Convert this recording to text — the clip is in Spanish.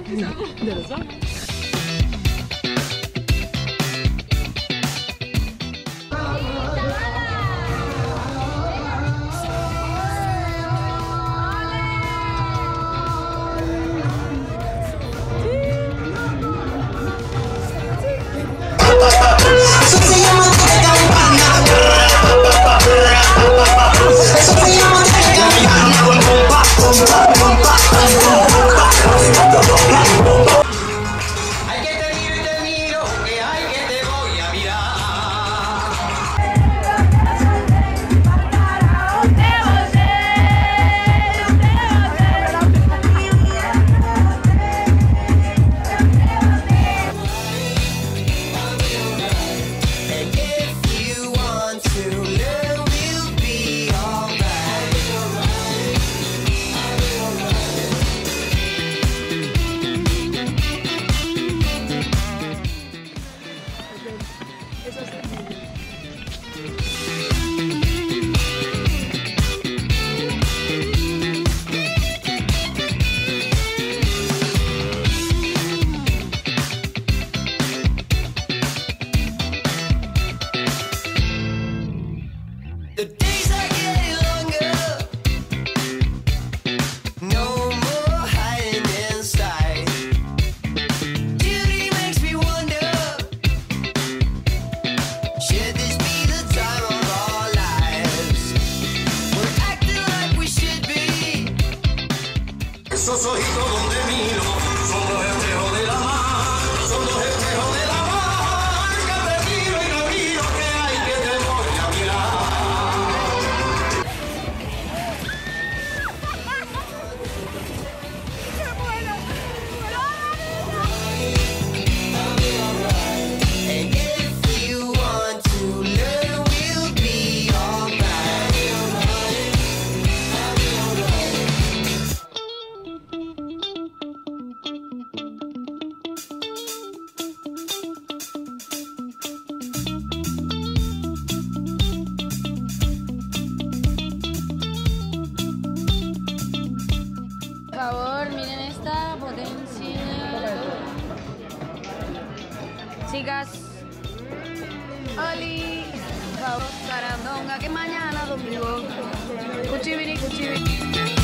De los dos. Esos ojitos donde miro son los espejos de la mar, son los espejos de la mar, que te miro y no miro, que hay que te voy a mirar. And if you want to learn, we'll be alright. Por favor, miren esta potencia. Chicas, Oli, por favor, carandonga, que mañana domingo. Cuchibiri, cuchibiri.